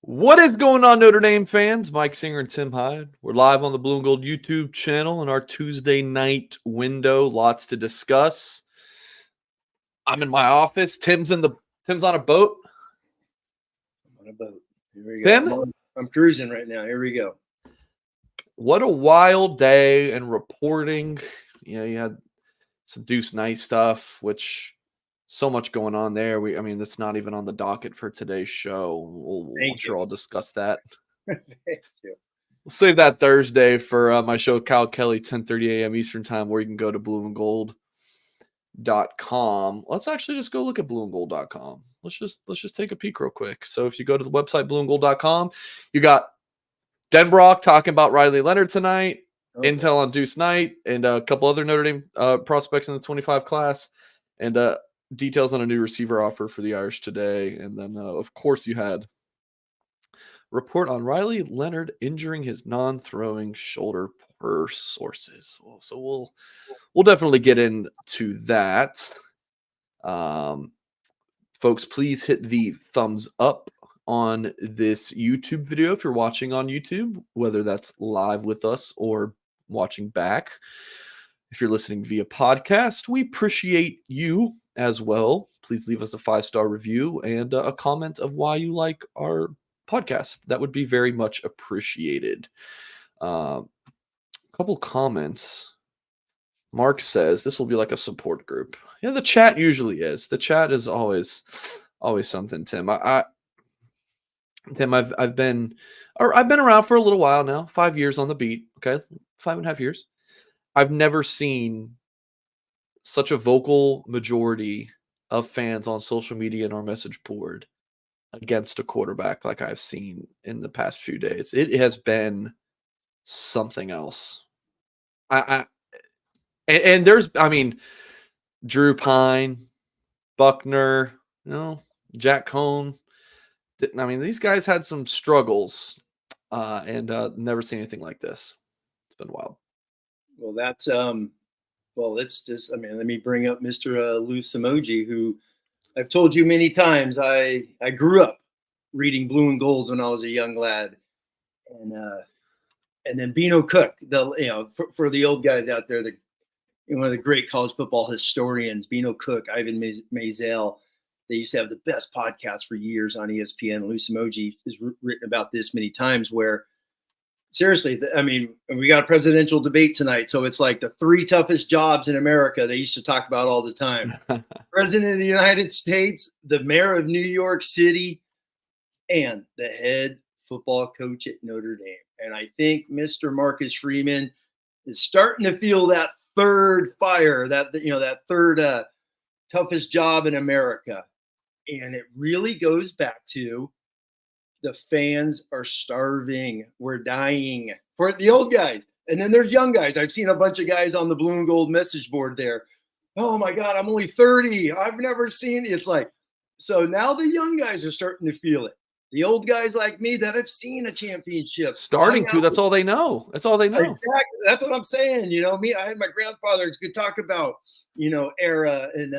What is going on, Notre Dame fans? Mike Singer and Tim Hyde. We're live on the Blue and Gold YouTube channel in our Tuesday night window. Lots to discuss. I'm in my office. Tim's on a boat. I'm on a boat. Here we go. Tim? I'm cruising right now. Here we go. What a wild day and reporting. You had some Deuce Knight stuff, which so much going on there. That's not even on the docket for today's show. I'm sure I'll discuss that. Thank you. We'll save that Thursday for my show, Cal Kelly, 10:30 a.m. Eastern time, where you can go to blueandgold.com. Let's actually just go look at blueandgold.com. Let's just take a peek real quick. So if you go to the website, blueandgold.com, you got Denbrock talking about Riley Leonard tonight, intel on Deuce Knight, and a couple other Notre Dame prospects in the 25 class, and details on a new receiver offer for the Irish today. And then, of course, you had report on Riley Leonard injuring his non-throwing shoulder per sources. So we'll definitely get into that. Folks, please hit the thumbs up on this YouTube video if you're watching on YouTube, whether that's live with us or watching back. If you're listening via podcast, we appreciate you as well. Please leave us a 5-star review and a comment of why you like our podcast. That would be very much appreciated. Couple comments. Mark says this will be like a support group. Yeah, the chat usually is. The chat is always something, Tim. Tim, I've been around for a little while now. 5 years on the beat. Okay, 5.5 years. I've never seen such a vocal majority of fans on social media and our message board against a quarterback like I've seen in the past few days. It has been something else. And there's, Drew Pine, Buckner, Jack Cohn. These guys had some struggles, and never seen anything like this. It's been wild. Well, that's let's just, let me bring up Mr. Lou Samoji, who I've told you many times, I grew up reading Blue and Gold when I was a young lad. And then Bino Cook, for the old guys out there, one of the great college football historians, Bino Cook, Ivan Maisel, they used to have the best podcast for years on ESPN. Lou Samoji has written about this many times where, seriously, we got a presidential debate tonight, so it's like the 3 toughest jobs in America they used to talk about all the time. President of the United States, the mayor of New York City, and the head football coach at Notre Dame. And I think Mr. Marcus Freeman is starting to feel that third fire, that third toughest job in America. And it really goes back to the fans are starving. We're dying for the old guys. And then there's young guys. I've seen a bunch of guys on the Blue and Gold message board there. Oh my God, I'm only 30. I've never seen it. It's like, so now the young guys are starting to feel it. The old guys like me that have seen a championship. That's all they know. That's all they know. Exactly. That's what I'm saying. I had my grandfather could talk about, era and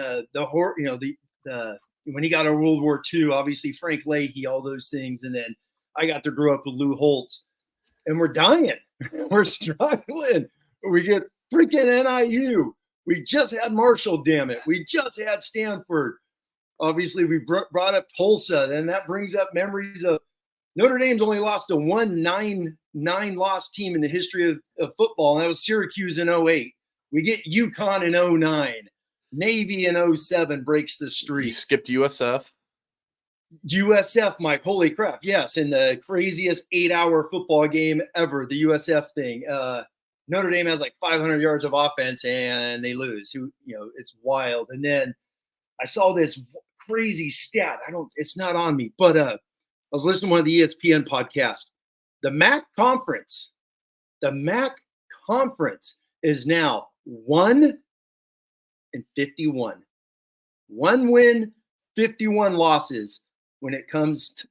when he got out of World War II, obviously Frank Leahy, all those things. And then I got to grow up with Lou Holtz, and we're dying. We're struggling. We get freaking NIU. We just had Marshall, damn it. We just had Stanford. Obviously, we brought up Tulsa, and that brings up memories of Notre Dame's only lost to one 9-loss team in the history of football, and that was Syracuse in 08. We get UConn in 09. Navy in 07 breaks the streak. You skipped USF. USF, Mike. Holy crap. Yes, in the craziest 8-hour football game ever, the USF thing. Notre Dame has like 500 yards of offense, and they lose. It's wild. And then I saw this crazy stat. It's not on me, but I was listening to one of the ESPN podcasts. The MAC conference is now 1-51. 1 win, 51 losses when it comes to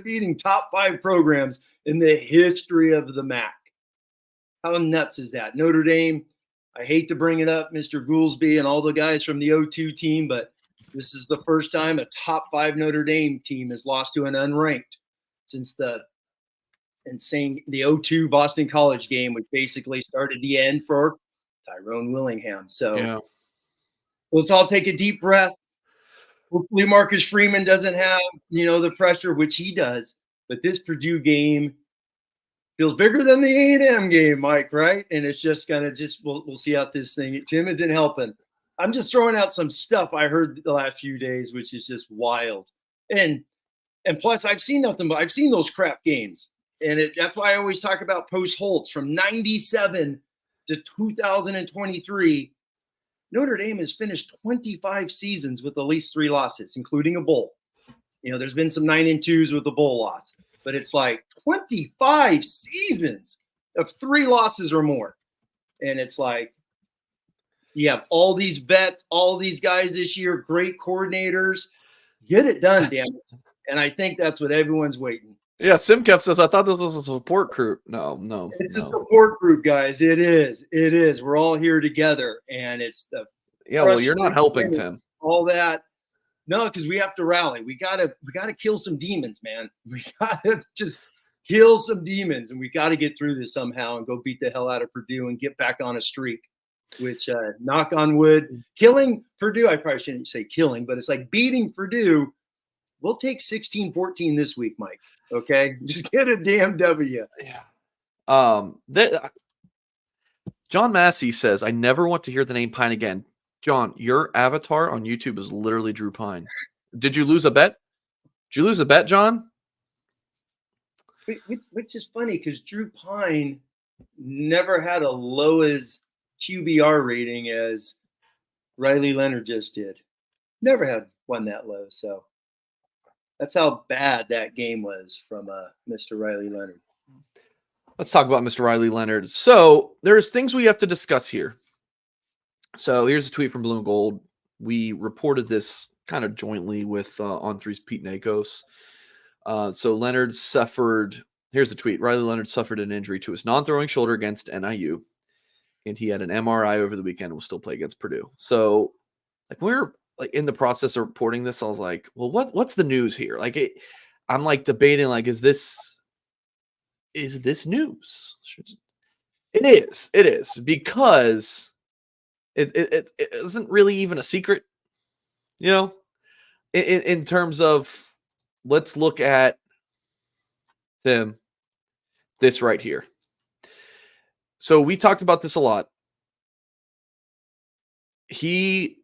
beating top 5 programs in the history of the MAC. How nuts is that? Notre Dame, I hate to bring it up, Mr. Goolsby and all the guys from the 02 team, but this is the first time a top 5 Notre Dame team has lost to an unranked since the 0-2 Boston College game, which basically started the end for Tyrone Willingham. So Yeah. let's all take a deep breath. Hopefully Marcus Freeman doesn't have, the pressure, which he does. But this Purdue game feels bigger than the A&M game, Mike, right? And it's just going to we'll see how this thing – Tim isn't helping. I'm just throwing out some stuff I heard the last few days, which is just wild. And plus, I've seen nothing but – I've seen those crap games. And that's why I always talk about post Holtz from 97 to 2023. Notre Dame has finished 25 seasons with at least 3 losses, including a bowl. There's been some 9-2s with a bowl loss, but it's like 25 seasons of 3 losses or more. And it's like, you have all these vets, all these guys this year, great coordinators. Get it done, damn it. And I think that's what everyone's waiting. Yeah, Simkev says, I thought this was a support group. No. It's a support group, guys. It is. We're all here together, and it's the well, you're not helping, Tim. All that. No, because we have to rally. We gotta kill some demons, man. We gotta just kill some demons, and we gotta get through this somehow and go beat the hell out of Purdue and get back on a streak. Which, knock on wood, killing Purdue. I probably shouldn't say killing, but it's like beating Purdue. We'll take 16-14 this week, Mike. Okay, just get a damn W. Yeah. John Massey says, I never want to hear the name Pine again. John, your avatar on YouTube is literally Drew Pine. Did you lose a bet? John? Which is funny because Drew Pine never had a low as QBR rating as Riley Leonard just did. Never had one that low. So that's how bad that game was from Mr. Riley Leonard. Let's talk about Mr. Riley Leonard. So there's things we have to discuss here. So here's a tweet from Blue and Gold. We reported this kind of jointly with On3's Pete Nakos. So Leonard suffered, here's the tweet. Riley Leonard suffered an injury to his non-throwing shoulder against NIU. And he had an MRI over the weekend and will still play against Purdue. So like we were like in the process of reporting this, I was like, well, what's the news here? Like I'm like debating, like, is this news? It is because it isn't really even a secret, in terms of, let's look at this right here. So we talked about this a lot. He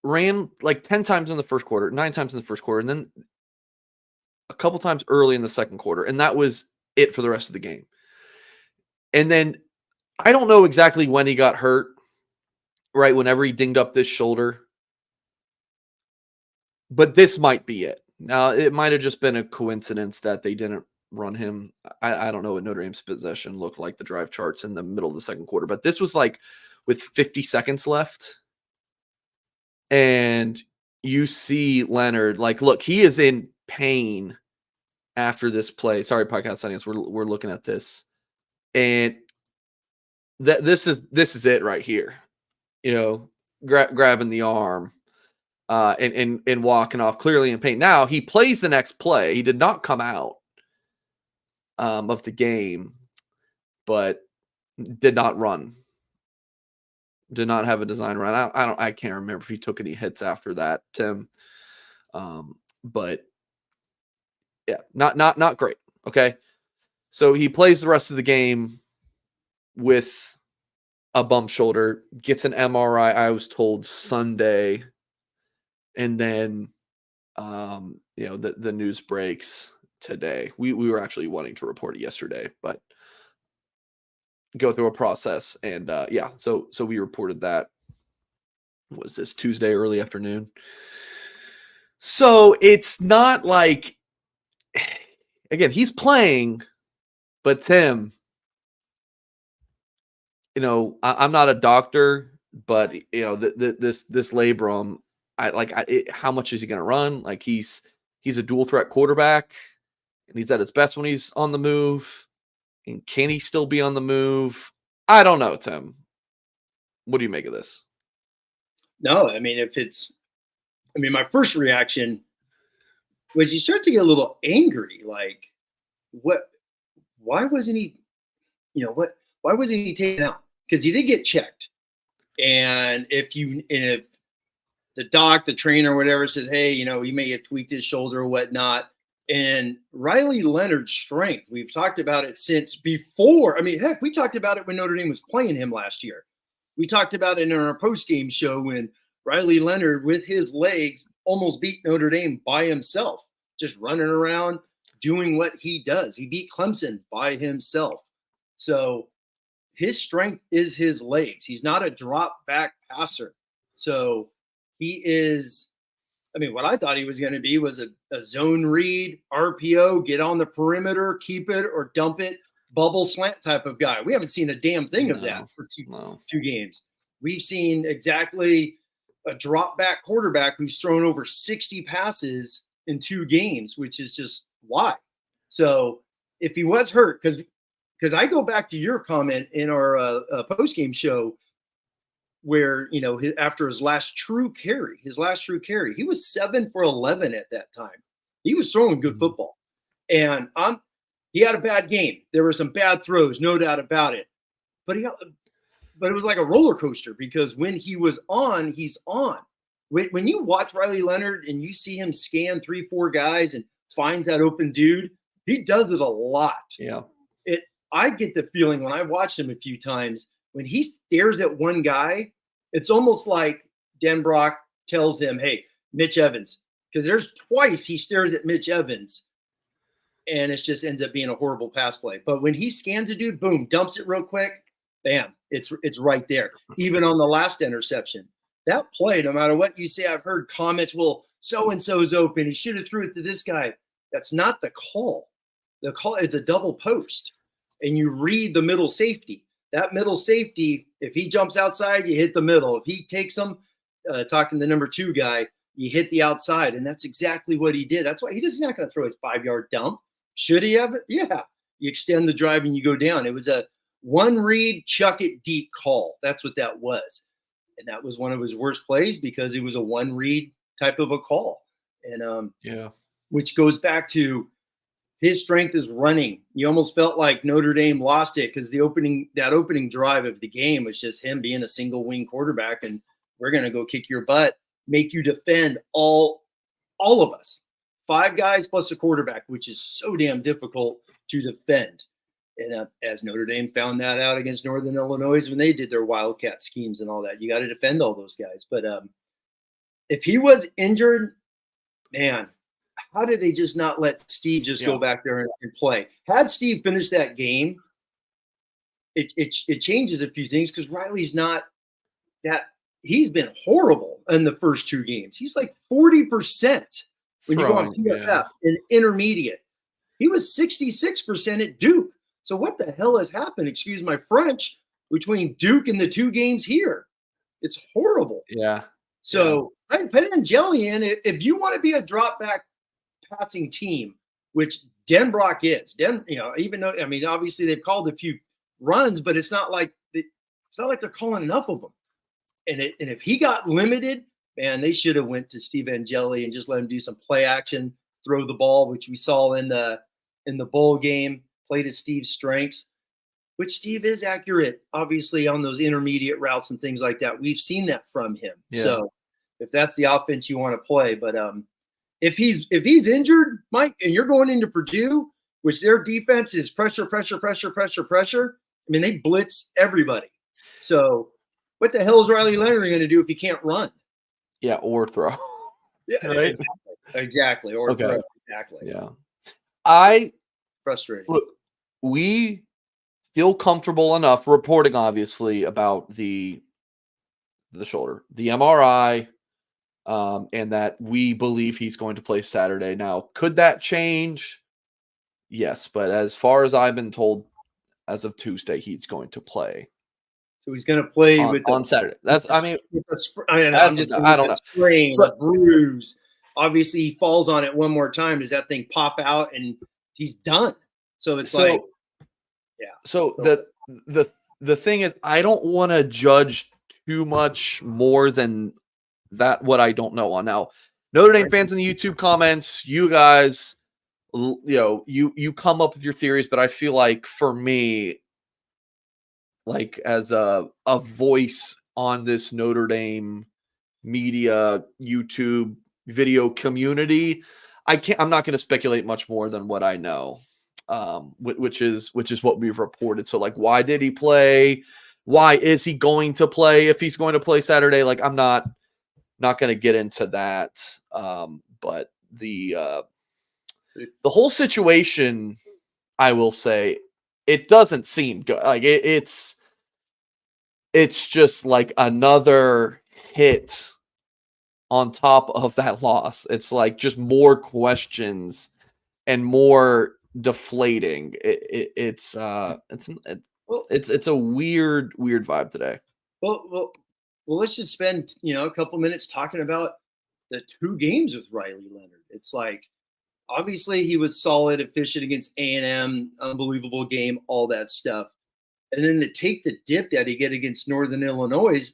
ran like 10 times in the first quarter, 9 times in the first quarter, and then a couple times early in the second quarter. And that was it for the rest of the game. And then I don't know exactly when he got hurt, right? Whenever he dinged up this shoulder. But this might be it. Now, it might have just been a coincidence that they didn't run him. I don't know what Notre Dame's possession looked like, the drive charts in the middle of the second quarter. But this was like with 50 seconds left. And you see Leonard, like, look, he is in pain after this play. Sorry, podcast audience, we're looking at this. And this is it right here. Grabbing the arm and walking off clearly in pain. Now he plays the next play. He did not come out of the game, but did not run. Did not have a design run. I can't remember if he took any hits after that, Tim. But yeah, not great. Okay. So he plays the rest of the game with a bum shoulder, gets an MRI, I was told Sunday. And then, the news breaks today. We were actually wanting to report it yesterday, but go through a process. And so we reported that. Was this Tuesday early afternoon? So it's not like, again, he's playing, but Tim, I'm not a doctor, but this labrum, how much is he going to run? Like he's a dual threat quarterback, and he's at his best when he's on the move. And can he still be on the move? I don't know, Tim. What do you make of this? No, my first reaction, was you start to get a little angry. Like, why wasn't he, why wasn't he taken out? Because he did get checked. And if the doc, the trainer, whatever says, hey, he may have tweaked his shoulder or whatnot. And Riley Leonard's strength, we've talked about it since before. I mean, heck, we talked about it when Notre Dame was playing him last year. We talked about it in our post-game show when Riley Leonard, with his legs, almost beat Notre Dame by himself, just running around, doing what he does. He beat Clemson by himself. So his strength is his legs. He's not a drop-back passer. So he is – I mean, what I thought he was going to be was a zone read, RPO, get on the perimeter, keep it or dump it, bubble slant type of guy. We haven't seen a damn thing of that for two games. We've seen exactly a drop back quarterback who's thrown over 60 passes in 2 games, which is just why. So if he was hurt, because I go back to your comment in our post-game show where, after his last true carry, he was 7 for 11 at that time. He was throwing good football. And he had a bad game. There were some bad throws, no doubt about it. But it was like a roller coaster because when he was on, he's on. When you watch Riley Leonard and you see him scan 3-4 guys and finds that open dude, he does it a lot. Yeah. I get the feeling when I watched him a few times, when he stares at one guy, it's almost like Denbrock tells him, hey, Mitch Evans, because there's twice he stares at Mitch Evans and it just ends up being a horrible pass play. But when he scans a dude, boom, dumps it real quick, bam, it's right there. Even on the last interception, that play, no matter what you say, I've heard comments, well, so-and-so's open. He should have threw it to this guy. That's not the call. The call is a double post. And you read the middle safety. That middle safety, if he jumps outside, you hit the middle. If he takes him, talking to the number 2 guy, you hit the outside. And that's exactly what he did. That's why he's not going to throw a 5-yard dump. Should he have it? Yeah. You extend the drive and you go down. It was a one read, chuck it deep call. That's what that was. And that was one of his worst plays because it was a one read type of a call. And which goes back to his strength is running. You almost felt like Notre Dame lost it because that opening drive of the game was just him being a single wing quarterback, and we're going to go kick your butt, make you defend all of us. 5 guys plus a quarterback, which is so damn difficult to defend. And as Notre Dame found that out against Northern Illinois when they did their Wildcat schemes and all that, you got to defend all those guys. But if he was injured, man, how did they just not let Steve just go back there and play? Had Steve finished that game, it changes a few things because Riley's not that – he's been horrible in the first 2 games. He's like 40% when you go on PFF in intermediate. He was 66% at Duke. So what the hell has happened, excuse my French, between Duke and the 2 games here? It's horrible. Yeah. So I put Angeli in. If you want to be a drop back passing team, which Denbrock is, even though, I mean, obviously they've called a few runs, but it's not like they're calling enough of them. And if he got limited, man, they should have went to Steve Angeli and just let him do some play action, throw the ball, which we saw in the bowl game, play to Steve's strengths, which Steve is accurate, obviously, on those intermediate routes and things like that. We've seen that from him. Yeah. So if that's the offense you want to play, but if he's injured, Mike, and you're going into Purdue, which their defense is pressure. I mean, they blitz everybody. So what the hell is Riley Leonard going to do if he can't run? Yeah, or throw. Yeah, right? Exactly. Or throw. Exactly. Yeah. Frustrating. Look, we feel comfortable enough reporting, obviously, about the shoulder, the MRI, and that we believe he's going to play Saturday. Now, could that change? Yes, but as far as I've been told, as of Tuesday, he's going to play. So he's going to play on Saturday. That's, I mean, I'm just I don't know. Sprain, a bruise. Obviously, he falls on it one more time. Does that thing pop out and he's done? So it's like, yeah. So the thing is, I don't want to judge too much more than that. What I don't know on now, Notre Dame fans in the YouTube comments, you guys, you come up with your theories, but I feel like for me, like as a voice on this Notre Dame media YouTube video community, I'm not going to speculate much more than what I know, which is what we've reported. So like, why did he play? Why is he going to play if he's going to play Saturday? Like, I'm not going to get into that. But the whole situation, I will say, it doesn't seem good. Like it's just like another hit on top of that loss. It's like just more questions and more deflating. It's a weird vibe today. Well, let's just spend a couple minutes talking about the 2 games with Riley Leonard. It's like, obviously he was solid, efficient against A&M, unbelievable game, all that stuff. And then to take the dip that he get against Northern Illinois,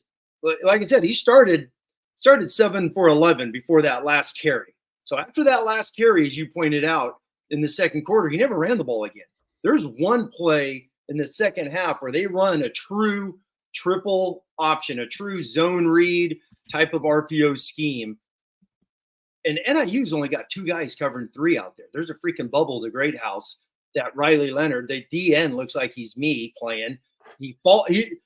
like I said, he started 7 for 11 before that last carry. So after that last carry, as you pointed out in the second quarter, he never ran the ball again. There's one play in the second half where they run a true triple option, a true zone read type of RPO scheme. And NIU's only got 2 guys covering 3 out there. There's a freaking bubble, the great house, that Riley Leonard, the DN looks like he's me playing. He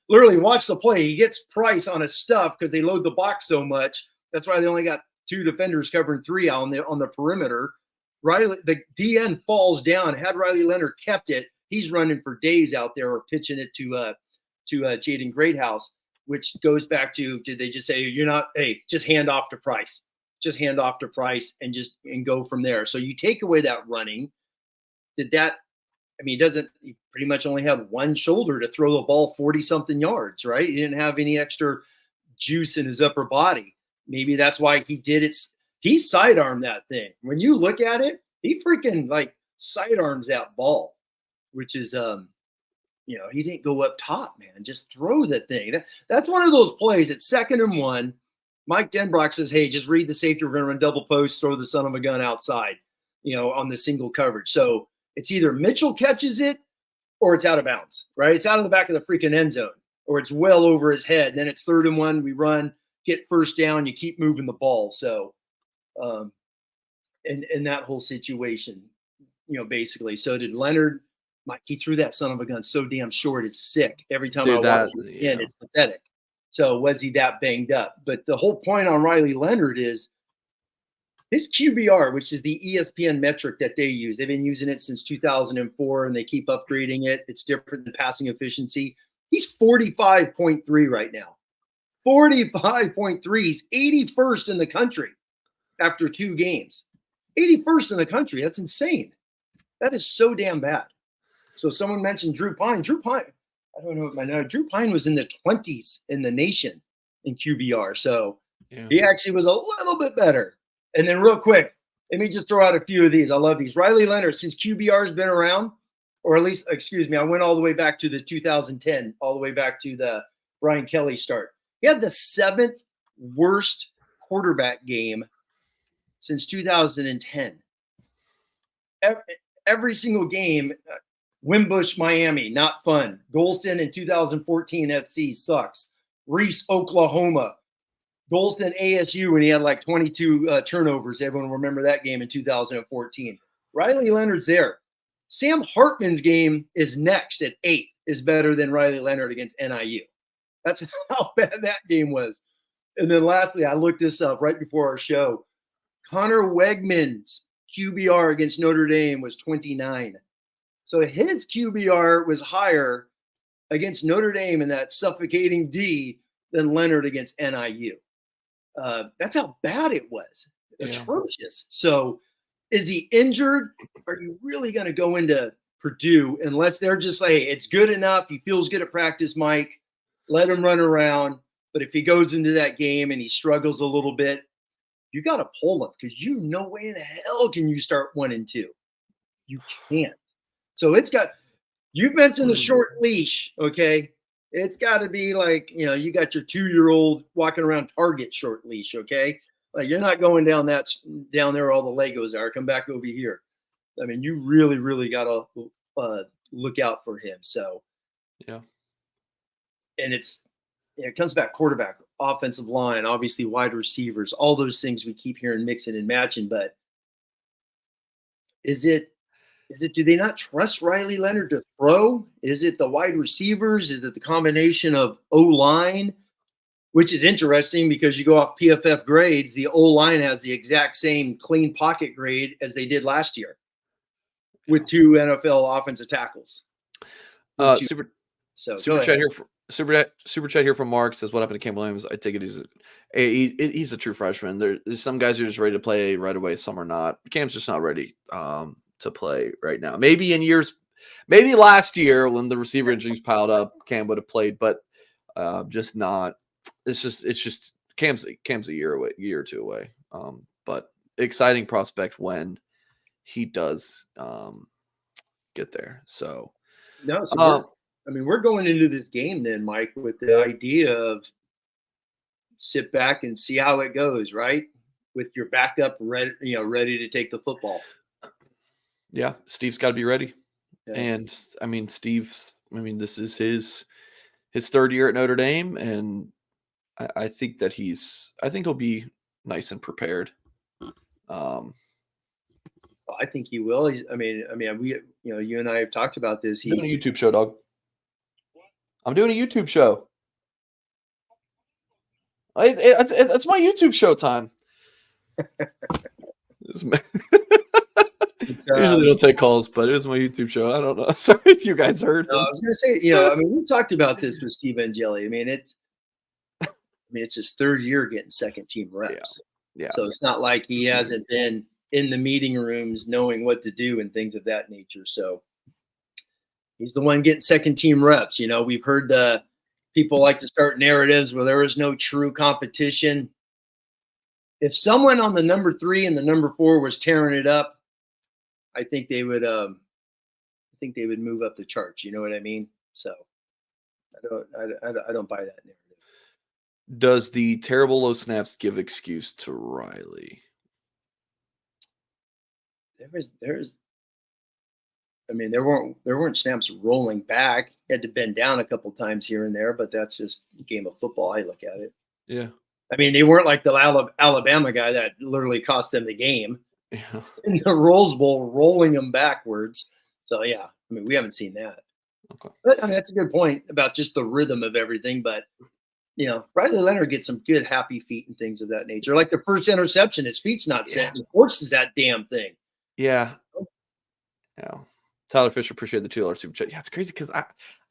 literally watch the play. He gets Price on his stuff because they load the box so much. That's why they only got 2 defenders covering 3 on the perimeter. Riley, the DN falls down. Had Riley Leonard kept it, he's running for days out there or pitching it to Jaden Greathouse, which goes back to, did they just say, just hand off to Price. Just hand off to Price and go from there. So you take away that running. He pretty much only have one shoulder to throw the ball 40-something yards, right? He didn't have any extra juice in his upper body. Maybe that's why he did it. He sidearmed that thing. When you look at it, he freaking like sidearms that ball, which is, he didn't go up top, man. Just throw that thing. That's one of those plays at 2nd and 1. Mike Denbrock says, hey, just read the safety. We're going to run double post, throw the son of a gun outside, on the single coverage. So it's either Mitchell catches it or it's out of bounds, right? It's out of the back of the freaking end zone, or it's well over his head. And then it's 3rd and 1. We run, get first down. You keep moving the ball. So, in that whole situation, basically. So did Leonard. He threw that son of a gun so damn short. It's sick. Every time I watch it again, it's pathetic. So was he that banged up? But the whole point on Riley Leonard is his QBR, which is the ESPN metric that they use. They've been using it since 2004, and they keep upgrading it. It's different than passing efficiency. He's 45.3 right now. 45.3. He's 81st in the country after 2 games. 81st in the country. That's insane. That is so damn bad. So someone mentioned Drew Pine. I don't know if I know. Drew Pine was in the 20s in the nation in QBR. So he actually was a little bit better. And then real quick, let me just throw out a few of these. I love these. Riley Leonard, since QBR has been around, or at least, I went all the way back to the 2010, all the way back to the Brian Kelly start. He had the 7th worst quarterback game since 2010. Every single game, Wimbush, Miami, not fun. Golston in 2014, SC sucks. Reese, Oklahoma. Golston, ASU, when he had like 22 turnovers. Everyone will remember that game in 2014. Riley Leonard's there. Sam Hartman's game is next at 8, is better than Riley Leonard against NIU. That's how bad that game was. And then lastly, I looked this up right before our show. Connor Wegman's QBR against Notre Dame was 29. So his QBR was higher against Notre Dame in that suffocating D than Leonard against NIU. That's how bad it was. Atrocious. So is he injured? Are you really going to go into Purdue unless they're just like, hey, it's good enough. He feels good at practice, Mike. Let him run around. But if he goes into that game and he struggles a little bit, you got to pull him because no way in hell can you start 1 and 2. You can't. So you've mentioned the short leash, okay? It's got to be like, you got your 2-year-old walking around Target short leash, okay? Like, you're not going down down there where all the Legos are. Come back over here. I mean, you really, really got to look out for him. So, yeah. And it comes back quarterback, offensive line, obviously wide receivers, all those things we keep hearing mixing and matching. But do they not trust Riley Leonard to throw? Is it the wide receivers? Is it the combination of O-line? Which is interesting because you go off PFF grades, the O-line has the exact same clean pocket grade as they did last year with 2 NFL offensive tackles. Super chat here from Mark says, "What happened to Cam Williams? I take it he's a true freshman. There's some guys who are just ready to play right away. Some are not. Cam's just not ready to play right now. Maybe last year when the receiver injuries piled up, Cam would have played, but just not. It's just Cam's a year or two away. But exciting prospect when he does get there. So no, we're going into this game then, Mike, with the idea of sit back and see how it goes, right? With your backup ready to take the football. Yeah, Steve's got to be ready. Yeah. And this is his third year at Notre Dame, and I think he'll be nice and prepared. I think he will. You and I have talked about this. He's doing a YouTube show, dog. I'm doing a YouTube show. It's my YouTube show time. Usually don't take calls, but it was my YouTube show. I don't know. Sorry if you guys heard. I was going to say, we talked about this with Steve Angeli. It's his third year getting second team reps. Yeah. So it's not like he hasn't been in the meeting rooms knowing what to do and things of that nature. So he's the one getting second team reps. We've heard the people like to start narratives where there is no true competition. If someone on the number 3 and the number 4 was tearing it up, I think they would move up the charts. You know what I mean? So I don't buy that narrative. Does the terrible low snaps give excuse to Riley? There weren't snaps rolling back. He had to bend down a couple times here and there, but that's just a game of football. I look at it. Yeah. They weren't like the Alabama guy that literally cost them the game. Yeah. In the Rose Bowl, rolling them backwards. So yeah, we haven't seen that. Okay. But that's a good point about just the rhythm of everything. But Riley Leonard gets some good happy feet and things of that nature. Like the first interception, his feet's not set. He forces that damn thing. Yeah. Yeah. Tyler Fisher, appreciate the $2 super chat. Yeah, it's crazy because I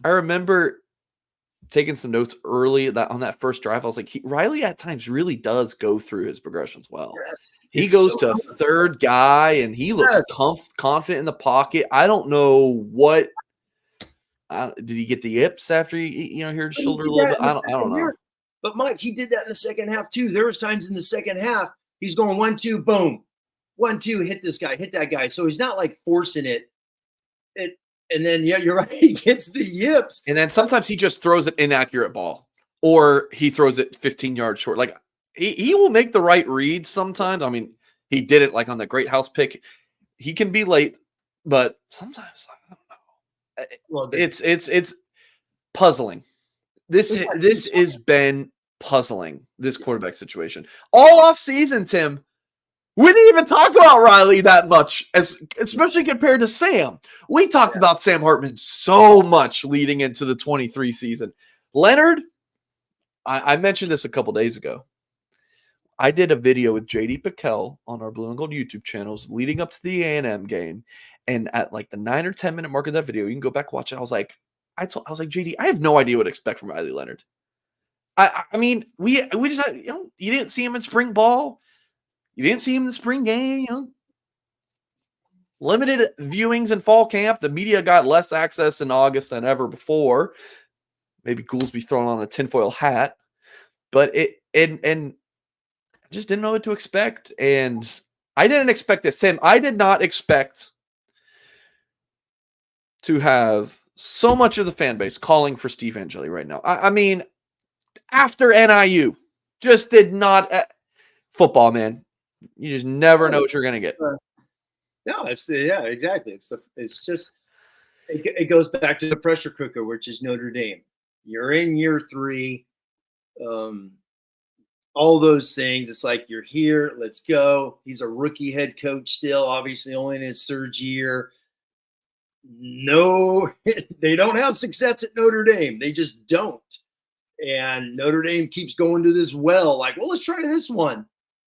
remember taking some notes early on that first drive. I was like, Riley at times really does go through his progressions well. Yes, he goes to third guy and he looks confident in the pocket. I don't know what. Did he get the yips after he hurt his shoulder a little bit? I don't know. But Mike, he did that in the second half too. There was times in the second half he's going 1-2, boom, 1-2, hit this guy, hit that guy. So he's not like forcing it. And then you're right, he gets the yips. And then sometimes he just throws an inaccurate ball, or he throws it 15 yards short. Like he will make the right read sometimes. He did it like on the Great House pick. He can be late, but sometimes I don't know. Well, it's puzzling. This has been puzzling, this quarterback situation all off season. Tim, we didn't even talk about Riley that much, especially compared to Sam. We talked about Sam Hartman so much leading into the 23 season. Leonard, I mentioned this a couple days ago. I did a video with JD Piquel on our Blue and Gold YouTube channels leading up to the A&M game. And at like the 9 or 10 minute mark of that video, you can go back and watch it. I was like, JD, I have no idea what to expect from Riley Leonard. We just had, you didn't see him in spring ball. You didn't see him in the spring game, Limited viewings in fall camp. The media got less access in August than ever before. Maybe Goolsby throwing on a tinfoil hat. But I just didn't know what to expect. And I didn't expect this. Tim, I did not expect to have so much of the fan base calling for Steve Angeli right now. After NIU, just did not. football, man. You just never know what you're gonna get. No, exactly. It goes back to the pressure cooker, which is Notre Dame. You're in year 3. All those things. It's like, you're here. Let's go. He's a rookie head coach still, obviously only in his 3rd year. No, they don't have success at Notre Dame. They just don't. And Notre Dame keeps going to this well, like, well, let's try this one.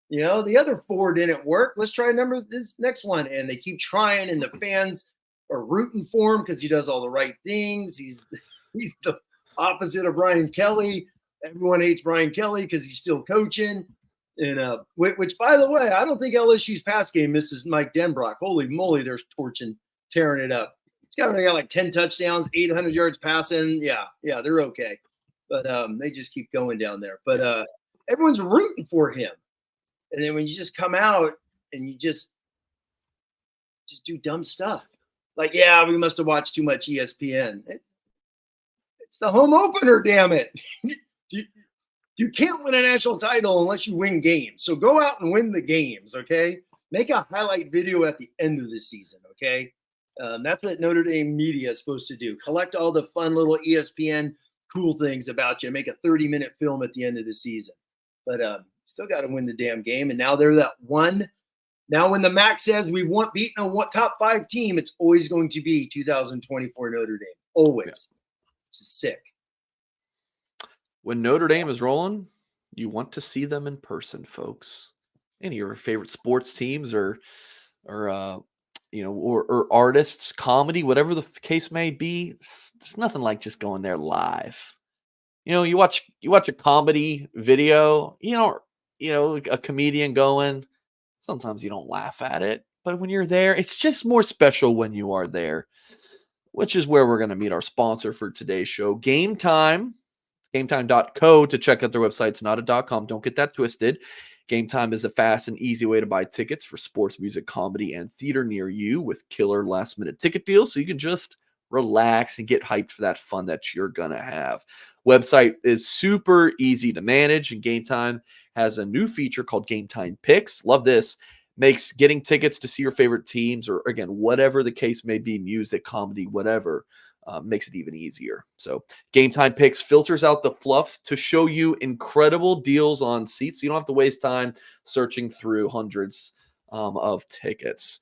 The other 4 didn't work. Let's try this next one. And they keep trying, and the fans are rooting for him because he does all the right things. He's the opposite of Brian Kelly. Everyone hates Brian Kelly because he's still coaching. And which, by the way, I don't think LSU's pass game misses Mike Denbrock. Holy moly, they're tearing it up. He's got like 10 touchdowns, 800 yards passing. Yeah, they're okay. But they just keep going down there. But everyone's rooting for him. And then when you just come out and you just do dumb stuff. Like, yeah, we must have watched too much ESPN. It's the home opener, damn it. You can't win a national title unless you win games. So go out and win the games, okay? Make a highlight video at the end of the season, okay? That's what Notre Dame media is supposed to do. Collect all the fun little ESPN cool things about you. Make a 30-minute film at the end of the season. But still got to win the damn game. And now they're that one. Now when the MAC says we want beaten a top 5 team, it's always going to be 2024 Notre Dame. Always. Yeah. It's sick. When Notre Dame is rolling, you want to see them in person, folks. Any of your favorite sports teams or artists, comedy, whatever the case may be, it's nothing like just going there live. You watch a comedy video, a comedian going, sometimes you don't laugh at it, but when you're there, it's just more special when you are there, which is where we're going to meet our sponsor for today's show, Game Time. GameTime.co to check out their website. It's not a .com. Don't get that twisted. Game Time is a fast and easy way to buy tickets for sports, music, comedy, and theater near you with killer last-minute ticket deals, so you can just relax and get hyped for that fun that you're going to have. Website is super easy to manage, and Game Time has a new feature called Game Time Picks. Love this. Makes getting tickets to see your favorite teams, or again, whatever the case may be, music, comedy, whatever, makes it even easier. So Game Time Picks filters out the fluff to show you incredible deals on seats. So you don't have to waste time searching through hundreds of tickets.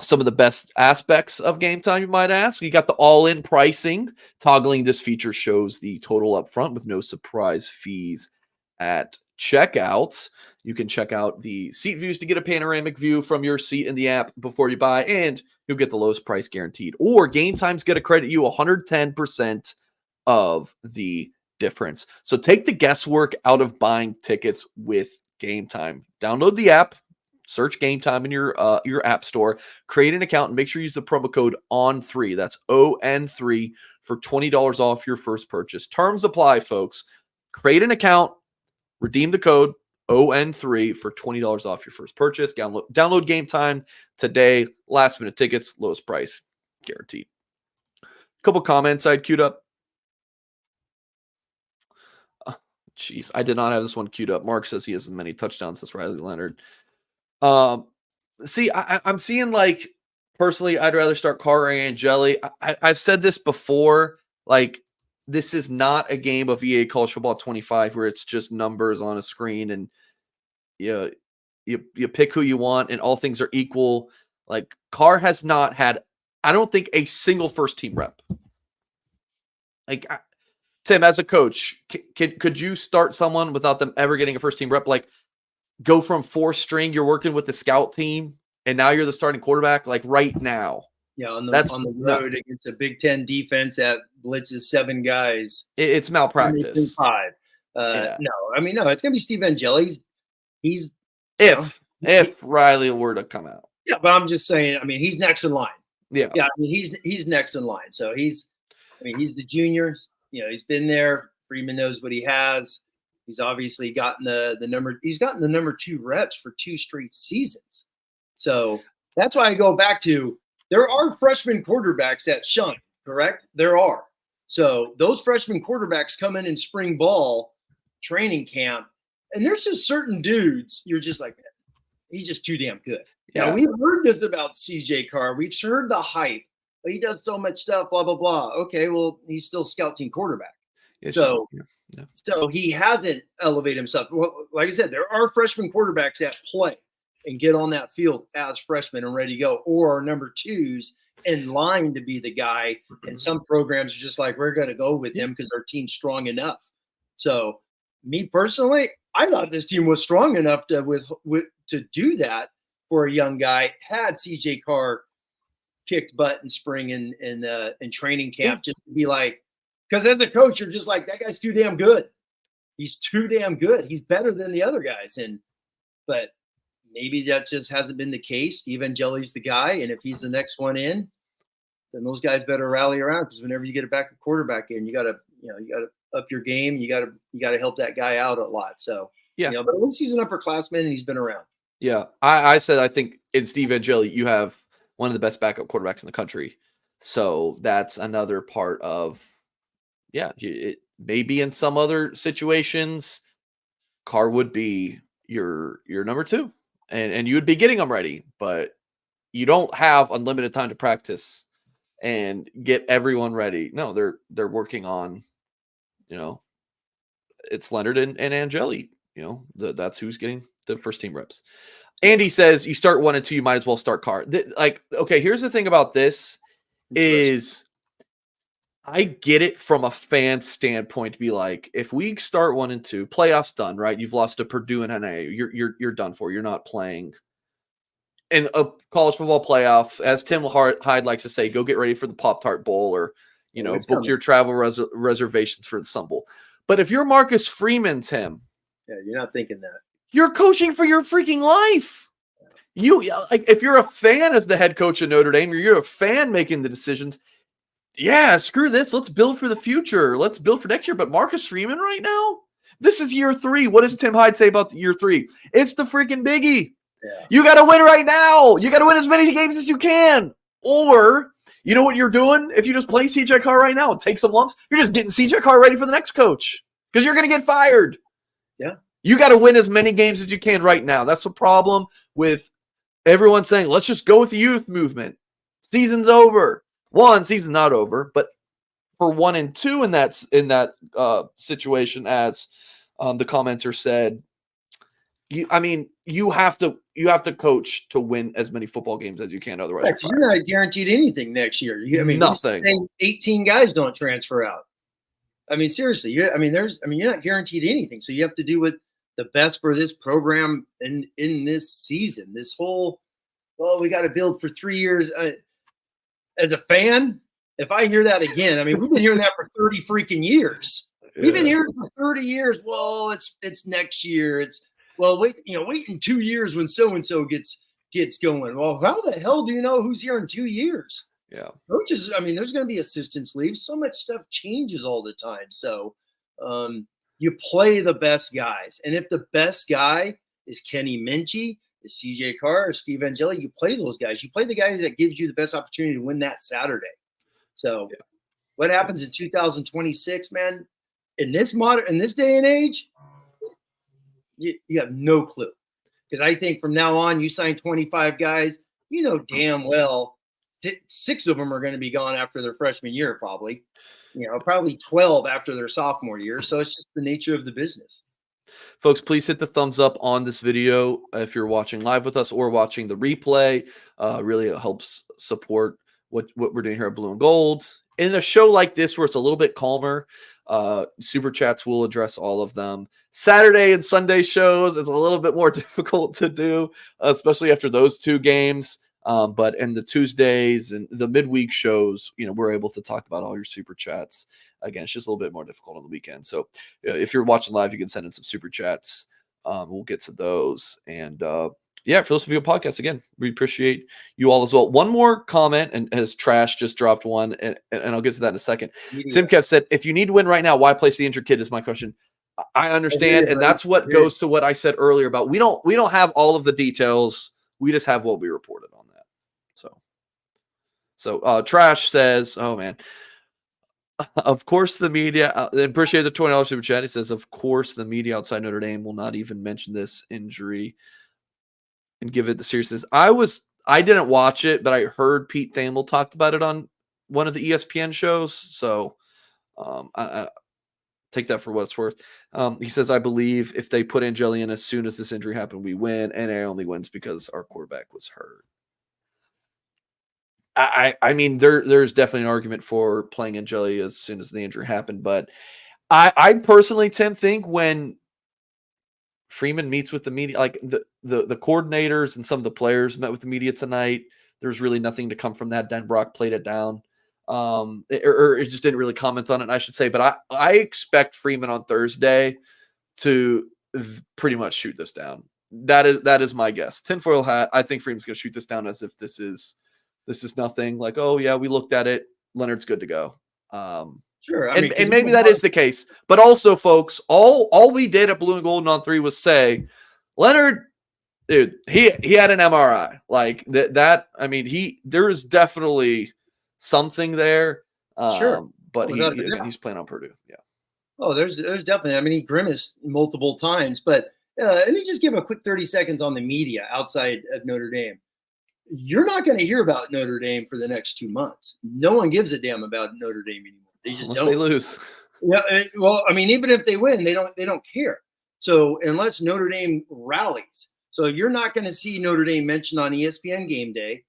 Some of the best aspects of Game Time, you might ask. You got the all-in pricing. Toggling this feature shows the total up front with no surprise fees at checkout. You can check out the seat views to get a panoramic view from your seat in the app before you buy, and you'll get the lowest price guaranteed. Or Game Time's going to credit you 110% of the difference. So take the guesswork out of buying tickets with Game Time. Download the app, search Game Time in your app store, create an account, and make sure you use the promo code ON3. That's ON3 for $20 off your first purchase. Terms apply, folks. Create an account, redeem the code ON3 for $20 off your first purchase. Download Game Time today. Last minute tickets, lowest price guaranteed. A couple comments I'd queued up. Jeez, I did not have this one queued up. Mark says he has as many touchdowns as Riley Leonard. See, I'm seeing, like, personally, I'd rather start Carter and Angeli. I've said this before, like, this is not a game of EA College Football 25 where it's just numbers on a screen and you pick who you want and all things are equal. Like, Carr has not had, I don't think, a single first team rep. Like, Tim, as a coach, could you start someone without them ever getting a first team rep? Like, go from 4 string, you're working with the scout team, and now you're the starting quarterback, like right now. Yeah, on the road against a Big Ten defense that blitzes 7 guys. It's malpractice. 5. No, it's gonna be Steve Angeli. If Riley were to come out. Yeah, but I'm just saying. I mean, he's next in line. Yeah. He's next in line. So he's the junior. He's been there. Freeman knows what he has. He's obviously gotten the number. He's gotten the number 2 reps for 2 straight seasons. So that's why I go back to, there are freshman quarterbacks that shine, correct? There are. So those freshman quarterbacks come in spring ball training camp, And there's just certain dudes you're just like, he's just too damn good. Yeah. Now, we've heard this about CJ Carr. We've heard the hype. He does so much stuff, blah, blah, blah. Okay, well, he's still scout team quarterback. So he hasn't elevated himself. Well, like I said, there are freshman quarterbacks that play and get on that field as freshmen and ready to go, or number twos in line to be the guy. And some programs are just like, we're going to go with him because our team's strong enough. So me personally, I thought this team was strong enough to do that for a young guy. Had CJ Carr kicked butt in spring in training camp, just to be like, because as a coach, you're just like, that guy's too damn good. He's too damn good. He's better than the other guys. But maybe that just hasn't been the case. Steve Angeli's the guy, and if he's the next one in, then those guys better rally around, because whenever you get a backup quarterback in, you gotta up your game. You gotta help that guy out a lot. So but at least he's an upperclassman and he's been around. Yeah, I said I think in Steve Angeli you have one of the best backup quarterbacks in the country. So that's another part of it maybe in some other situations, Carr would be your number two, and you would be getting them ready, but you don't have unlimited time to practice and get everyone ready. No, they're working on, it's Leonard and Angeli. That's who's getting the first team reps. Andy says you start 1 and 2, you might as well start Carr. Okay, here's the thing about this is I get it from a fan standpoint to be like, if we start 1 and 2, playoffs done, right? You've lost to Purdue and NA. You're done for. You're not playing in a college football playoff. As Tim Hyde likes to say, go get ready for the Pop-Tart Bowl, or book your travel reservations for the Sun Bowl. But if you're Marcus Freeman, Tim, you're not thinking that. You're coaching for your freaking life. If you're a fan as the head coach of Notre Dame, or you're a fan making the decisions, screw this. Let's build for the future. Let's build for next year. But Marcus Freeman right now, this is year 3. What does Tim Hyde say about the year 3? It's the freaking biggie. Yeah. You got to win right now. You got to win as many games as you can. Or, you know what you're doing? If you just play CJ Carr right now and take some lumps, you're just getting CJ Carr ready for the next coach, because you're going to get fired. Yeah. You got to win as many games as you can right now. That's the problem with everyone saying, let's just go with the youth movement. Season's over. Season's not over, but for 1 and 2 in that situation, as the commenter said, you have to coach to win as many football games as you can. Otherwise, you're not guaranteed anything next year. Nothing. 18 guys don't transfer out. Seriously, you're not guaranteed anything. So you have to do what the best for this program in this season. This whole, we got to build for 3 years. As a fan, if I hear that again, we've been hearing that for 30 freaking years. Yeah. We've been hearing it for 30 years. Well, it's next year. Wait in 2 years when so-and-so gets going. Well, how the hell do you know who's here in 2 years? Yeah. Coaches, there's going to be assistants leave. So much stuff changes all the time. So you play the best guys. And if the best guy is Kenny Minchie, is CJ Carr, or Steve Angeli, you play those guys. You play the guys that gives you the best opportunity to win that Saturday. So what happens in 2026, man, in this day and age, you have no clue. Because I think from now on, you sign 25 guys, damn well 6 of them are going to be gone after their freshman year, probably. Probably 12 after their sophomore year. So it's just the nature of the business. Folks, please hit the thumbs up on this video if you're watching live with us or watching the replay. Really, it helps support what we're doing here at Blue and Gold. In a show like this where it's a little bit calmer, Super Chats will address all of them. Saturday and Sunday shows, it's a little bit more difficult to do, especially after those 2 games. But in the Tuesdays and the midweek shows, we're able to talk about all your Super Chats. Again, it's just a little bit more difficult on the weekend. So if you're watching live, you can send in some Super Chats. We'll get to those. And for those of you podcasts, again, we appreciate you all as well. One more comment, and as Trash just dropped one, and I'll get to that in a second. Simkev said, if you need to win right now, why place the injured kid is my question. I understand, and that's what goes to what I said earlier about we don't have all of the details. We just have what we reported on that. So Trash says, oh man, Of course, the media. Appreciate the $20 super chat. He says, "Of course, the media outside Notre Dame will not even mention this injury and give it the seriousness." I didn't watch it, but I heard Pete Thamel talked about it on one of the ESPN shows. So I take that for what it's worth. He says, "I believe if they put Angeli in as soon as this injury happened, we win, and it only wins because our quarterback was hurt." I mean, there's definitely an argument for playing Angeli as soon as the injury happened, but I personally, Tim, think when Freeman meets with the media, like the coordinators and some of the players met with the media tonight, there's really nothing to come from that. Dan Brock played it down. Or it just didn't really comment on it, I should say. But I expect Freeman on Thursday to pretty much shoot this down. That is my guess. Tinfoil hat. I think Freeman's going to shoot this down as if this is nothing. Like, oh yeah, we looked at it. Leonard's good to go. Sure. And maybe that is the case. But also, folks, all we did at Blue and Golden on 3 was say, Leonard, dude, he had an MRI. Like that. I mean, there is definitely something there. Sure. But he's playing on Purdue. Yeah. Oh, there's definitely. I mean, he grimaced multiple times. But let me just give a quick 30 seconds on the media outside of Notre Dame. You're not going to hear about Notre Dame for the next 2 months. No one gives a damn about Notre Dame anymore. They just don't. They lose. Yeah. Well, I mean, even if they win, they don't care. So unless Notre Dame rallies, so you're not going to see Notre Dame mentioned on ESPN Game Day,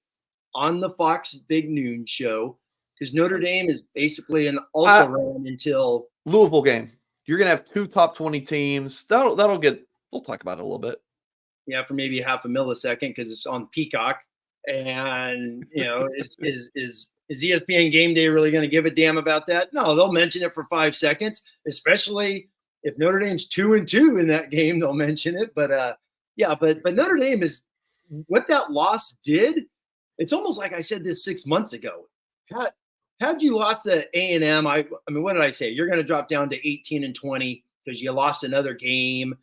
on the Fox Big Noon show, because Notre Dame is basically an also ran until Louisville game. You're going to have 2 top 20 teams. That'll get. We'll talk about it a little bit. Yeah, for maybe half a millisecond because it's on Peacock. And is ESPN Game Day really going to give a damn about that? No, they'll mention it for 5 seconds, especially if Notre Dame's 2-2 in that game. They'll mention it, but but Notre Dame is what that loss did. It's almost like I said this 6 months ago. Had you lost to A&M, I mean, what did I say? You're going to drop down to 18-20 because you lost another game.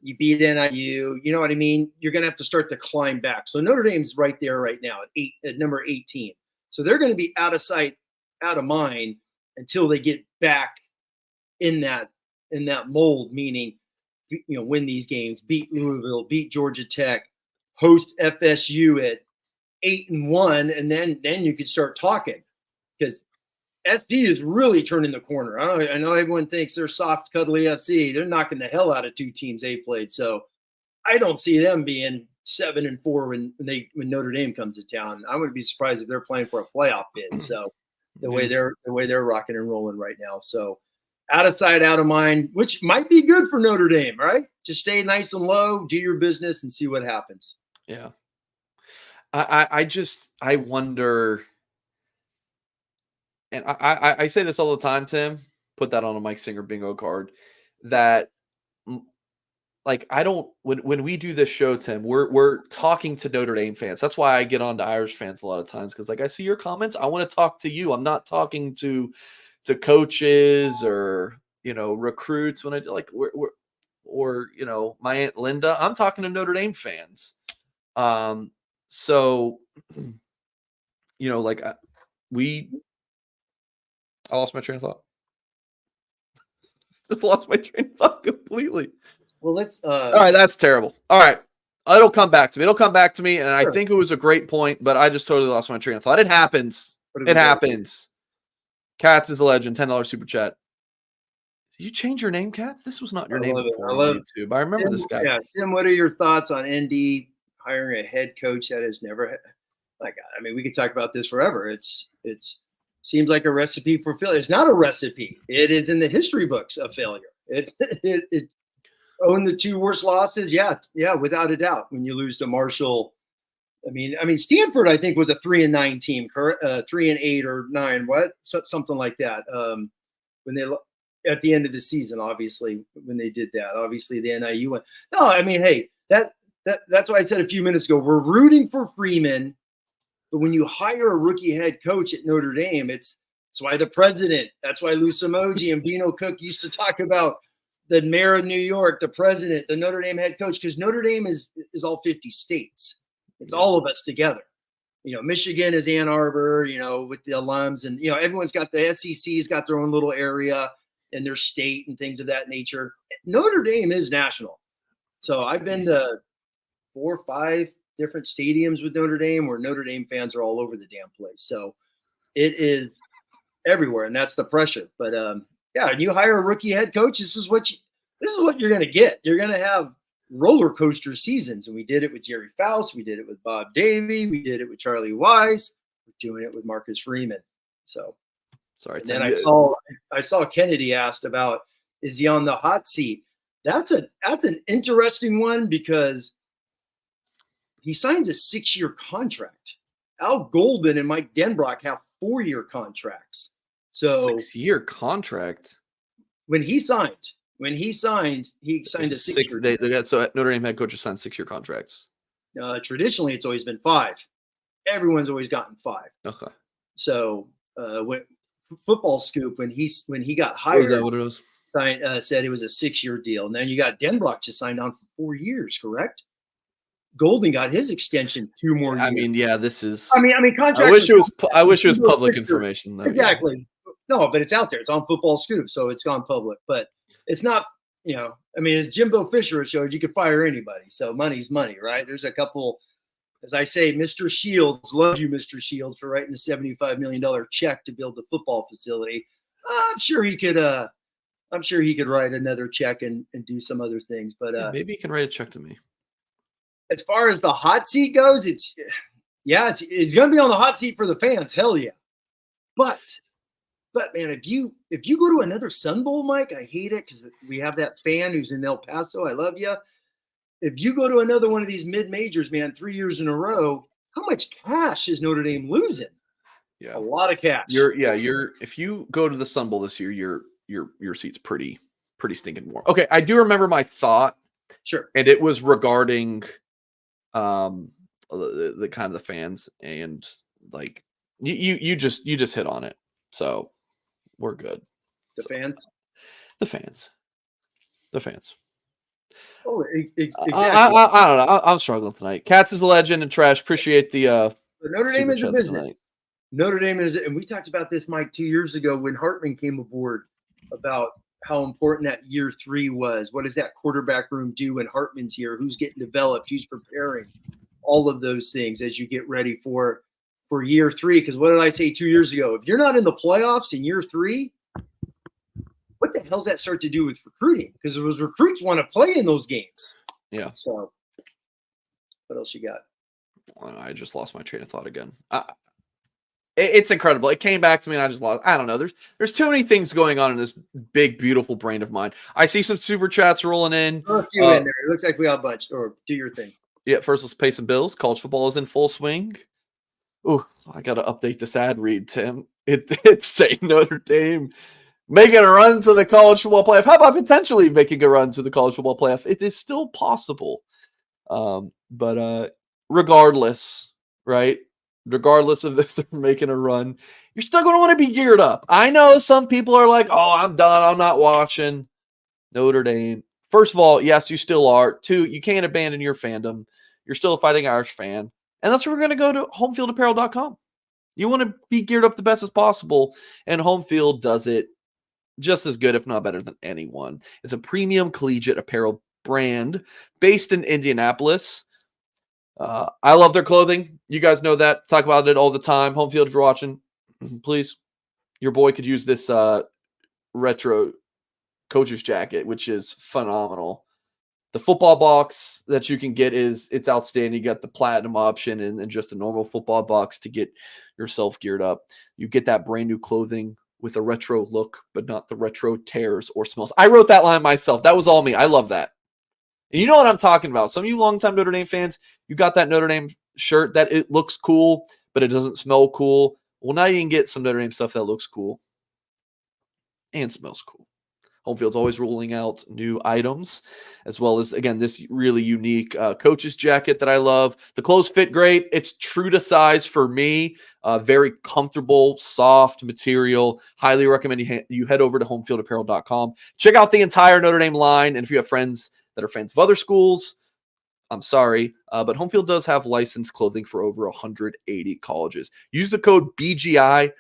You beat NIU, you know what I mean? You're going to have to start to climb back. So Notre Dame's right there right now at number 18. So they're going to be out of sight, out of mind until they get back in that mold, meaning, win these games, beat Louisville, beat Georgia Tech, host FSU at 8-1, and then you could start talking because SD is really turning the corner. I know everyone thinks they're soft, cuddly SC. They're knocking the hell out of 2 teams they played. So I don't see them being 7-4 when Notre Dame comes to town. I wouldn't be surprised if they're playing for a playoff bid. So the way they're rocking and rolling right now. So out of sight, out of mind, which might be good for Notre Dame, right? Just stay nice and low, do your business, and see what happens. Yeah. I wonder. And I say this all the time, Tim, put that on a Mike Singer bingo card, that like when we do this show, Tim, we're talking to Notre Dame fans. That's why I get on to Irish fans a lot of times, because like I see your comments, I want to talk to you. I'm not talking to coaches or recruits when I like or my Aunt Linda. I'm talking to Notre Dame fans. So I lost my train of thought. Just lost my train of thought completely. Well, let's. All right, that's terrible. All right, it'll come back to me. And I think it was a great point, but I just totally lost my train of thought. It happens. It happens. Katz is a legend. $10 super chat. Did you change your name, Katz? This was not your name before on YouTube. I remember this guy. Yeah, Tim. What are your thoughts on ND hiring a head coach that has never? We could talk about this forever. It's seems like a recipe for failure. It's not a recipe. It is in the history books of failure. It owned the 2 worst losses. Yeah, without a doubt. When you lose to Marshall, I mean Stanford, I think was a 3-9 team, 3-8 or 9, something like that. When they at the end of the season, obviously when they did that, obviously the NIU one. No, I mean, hey, that's why I said a few minutes ago, we're rooting for Freeman. But when you hire a rookie head coach at Notre Dame, that's why the president, that's why Lou Samogi and Bino Cook used to talk about the mayor of New York, the president, the Notre Dame head coach, because Notre Dame is all 50 states. It's all of us together. Michigan is Ann Arbor, with the alums, and everyone's got the SEC's got their own little area in their state and things of that nature. Notre Dame is national. So I've been to 4 or 5 different stadiums with Notre Dame where Notre Dame fans are all over the damn place. So it is everywhere, and that's the pressure. But yeah, and you hire a rookie head coach, this is what you're going to get. You're going to have roller coaster seasons, and we did it with Jerry Faust, we did it with Bob Davie, we did it with Charlie Wise, we're doing it with Marcus Freeman. So sorry. And then I saw Kennedy asked about, is he on the hot seat? That's an interesting one because he signs a 6-year contract. Al Golden and Mike Denbrock have 4-year contracts. So 6-year contract. When he signed a 6-year. So Notre Dame head coaches sign 6-year contracts. Traditionally, it's always been 5. Everyone's always gotten 5. Okay. So when Football Scoop, when he got hired, is that what it was? Said it was a 6-year deal, and then you got Denbrock just signed on for 4 years, correct? Golden got his extension 2 more years. I mean, yeah, this is. I mean, contracts. I wish it was public information. Though, exactly. Yeah. No, but it's out there. It's on Football Scoop, so it's gone public. But it's not. I mean, as Jimbo Fisher showed, you could fire anybody. So money's money, right? There's a couple. As I say, Mr. Shields, love you, Mr. Shields, for writing the $75 million check to build the football facility. I'm sure he could write another check and do some other things. But maybe he can write a check to me. As far as the hot seat goes, it's going to be on the hot seat for the fans. Hell yeah. But man, if you go to another Sun Bowl, Mike, I hate it because we have that fan who's in El Paso. I love you. If you go to another one of these mid-majors, man, 3 years in a row, how much cash is Notre Dame losing? Yeah, a lot of cash. If you go to the Sun Bowl this year, your seat's pretty stinking warm. Okay, I do remember my thought. Sure. And it was regarding the kind of the fans, and like you just hit on it. So we're good. The fans. Oh, exactly. I don't know. I'm struggling tonight. Katz is a legend, and Trash. Appreciate the Notre Dame is a business. Tonight. Notre Dame is, and we talked about this, Mike, 2 years ago when Hartman came aboard about how important that year 3 was. What does that quarterback room do when Hartman's here? Who's getting developed? Who's preparing? All of those things as you get ready for year 3. Because what did I say 2 years ago? If you're not in the playoffs in year 3, what the hell's that start to do with recruiting? Because those recruits want to play in those games. Yeah. So what else you got? I just lost my train of thought again. It's incredible. It came back to me and I just lost. I don't know. There's too many things going on in this big, beautiful brain of mine. I see some super chats rolling in. Throw a few in there. It looks like we got a bunch. Or do your thing. Yeah, first let's pay some bills. College football is in full swing. Ooh, I got to update this ad read, Tim. It's saying Notre Dame making a run to the college football playoff. How about potentially making a run to the college football playoff? It is still possible. But regardless, right? Regardless of if they're making a run, you're still going to want to be geared up. I know some people are like, oh, I'm done. I'm not watching Notre Dame. First of all, yes, you still are. 2, you can't abandon your fandom. You're still a Fighting Irish fan. And that's where we're going to go to HomeFieldApparel.com. You want to be geared up the best as possible, and HomeField does it just as good, if not better than anyone. It's a premium collegiate apparel brand based in Indianapolis. I love their clothing. You guys know that. Talk about it all the time. HomeField, if you're watching, please. Your boy could use this retro coach's jacket, which is phenomenal. The football box that you can get it's outstanding. You got the platinum option and just a normal football box to get yourself geared up. You get that brand new clothing with a retro look, but not the retro tears or smells. I wrote that line myself. That was all me. I love that. And you know what I'm talking about. Some of you longtime Notre Dame fans, you got that Notre Dame shirt that it looks cool, but it doesn't smell cool. Well, now you can get some Notre Dame stuff that looks cool and smells cool. HomeField's always rolling out new items, as well as, again, this really unique coach's jacket that I love. The clothes fit great. It's true to size for me. Very comfortable, soft material. Highly recommend you head over to HomeFieldApparel.com. Check out the entire Notre Dame line, and if you have friends that are fans of other schools, I'm sorry, but HomeField does have licensed clothing for over 180 colleges. Use the code BGI,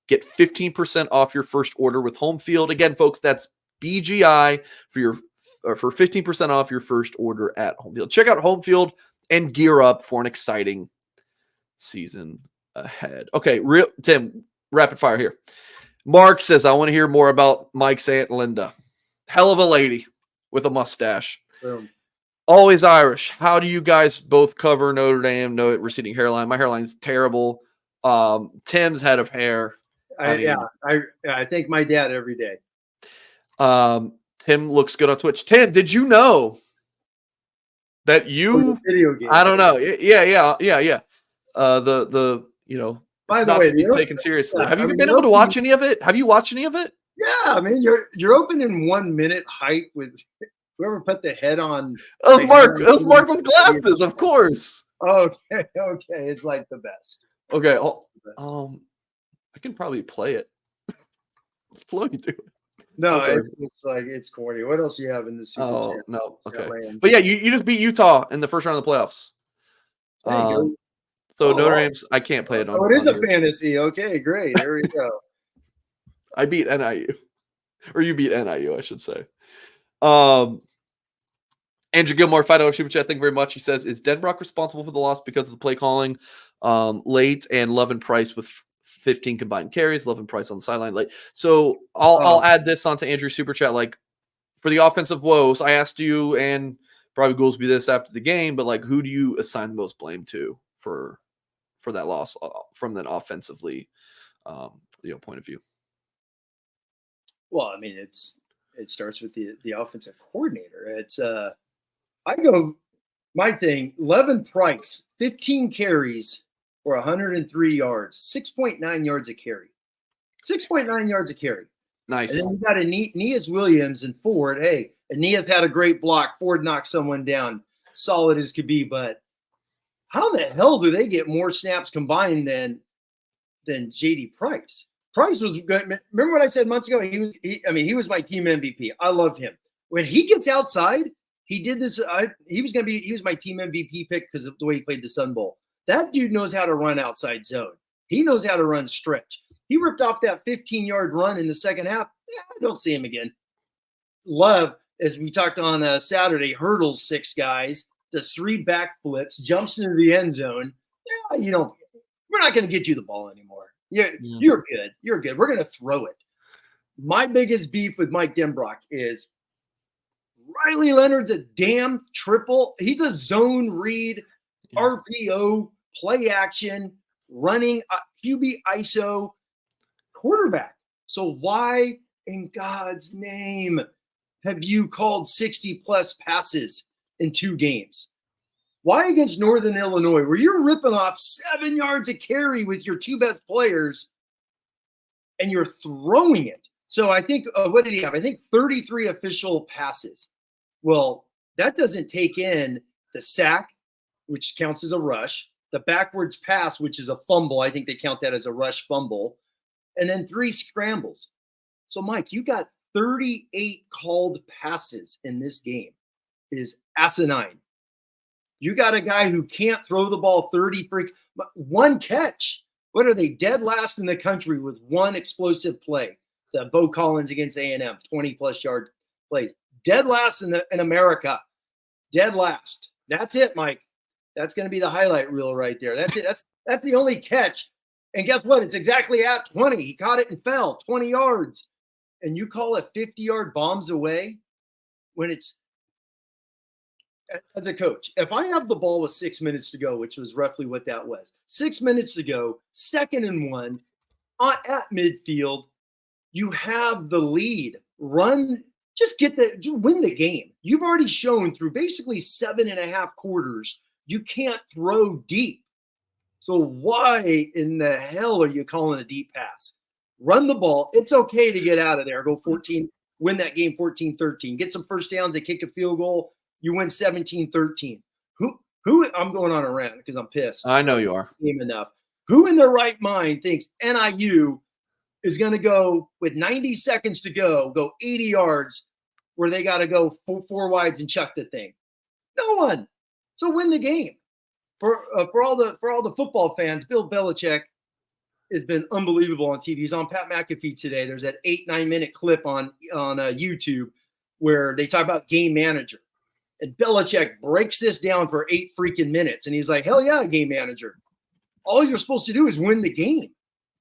get 15% off your first order with HomeField. Again, folks, that's BGI for 15% off your first order at HomeField. Check out HomeField and gear up for an exciting season ahead. Okay, Tim, rapid fire here. Mark says, I want to hear more about Mike's Aunt Linda. Hell of a lady with a mustache. Boom. Always Irish. How do you guys both cover Notre Dame? No receding hairline. My hairline's terrible. Tim's head of hair. I thank my dad every day. Tim looks good on Twitch. Tim, did you know that you video game? I don't know. Yeah. By the way, taken seriously. Have you been able to watch any of it? Have you watched any of it? Yeah, I mean, you're opening 1 minute hype with whoever put the head on. It was Mark with glasses, of course. Okay, it's like the best. Okay, I can probably play it. Let me do it. No, it's corny. What else do you have in the Super Chat? No, okay. But yeah, you just beat Utah in the first round of the playoffs. So Notre Dame's, I can't play it on. So it is a fantasy. Okay, great. There we go. I beat NIU, or you beat NIU, I should say. Andrew Gilmore, $5 super chat. Thank you very much. He says, is Denbrock responsible for the loss because of the play calling late and Love and Price with 15 combined carries? Love and Price on the sideline late. So I'll add this onto Andrew's super chat. Like for the offensive woes, I asked you, and probably goals be this after the game, but like who do you assign the most blame to for that loss from an offensively point of view? Well, I mean, it starts with the offensive coordinator. It's my thing, Levin Price, 15 carries for 103 yards, 6.9 yards a carry. 6.9 yards a carry. Nice. And then you got Aeneas Williams and Ford. Hey, Aeneas had a great block. Ford knocked someone down, solid as could be. But how the hell do they get more snaps combined than J.D. Price? Price was good. Remember what I said months ago? He was my team MVP. I loved him. When he gets outside, he did this. He was my team MVP pick because of the way he played the Sun Bowl. That dude knows how to run outside zone. He knows how to run stretch. He ripped off that 15-yard run in the second half. I don't see him again. Love, as we talked on Saturday, hurdles 6 guys, does 3 backflips, jumps into the end zone. Yeah, we're not going to get you the ball anymore. You're good. You're good. We're going to throw it. My biggest beef with Mike Denbrock is Riley Leonard's a damn triple. He's a zone read, RPO, play action, running QB ISO quarterback. So why in God's name have you called 60-plus passes in 2 games? Why against Northern Illinois, where you're ripping off 7 yards a carry with your 2 best players and you're throwing it? So I think, what did he have? I think 33 official passes. Well, that doesn't take in the sack, which counts as a rush, the backwards pass, which is a fumble. I think they count that as a rush fumble, and then 3 scrambles. So, Mike, you got 38 called passes in this game. It is asinine. You got a guy who can't throw the ball 1 catch. What are they, dead last in the country with 1 explosive play? The Bo Collins against A&M, 20-plus yard plays. Dead last in America. Dead last. That's it, Mike. That's going to be the highlight reel right there. That's it. That's the only catch. And guess what? It's exactly at 20. He caught it and fell 20 yards. And you call it 50-yard bombs away when it's, as a coach, if I have the ball with 6 minutes to go, which was roughly what that was, 6 minutes to go, 2nd and 1, at midfield, you have the lead. Run, just win the game. You've already shown through basically 7.5 quarters, you can't throw deep. So why in the hell are you calling a deep pass? Run the ball. It's okay to get out of there. Go 14, win that game 14-13. Get some first downs. They kick a field goal. You win 17-13. Who I'm going on a rant because I'm pissed. I know you are. Enough. Who in their right mind thinks NIU is going to go with 90 seconds to go 80 yards where they got to go 4 wides and chuck the thing? No one. So win the game. For all the football fans, Bill Belichick has been unbelievable on TV. He's on Pat McAfee today. There's that 8-9 minute clip on YouTube where they talk about game manager. And Belichick breaks this down for 8 freaking minutes. And he's like, hell yeah, game manager. All you're supposed to do is win the game.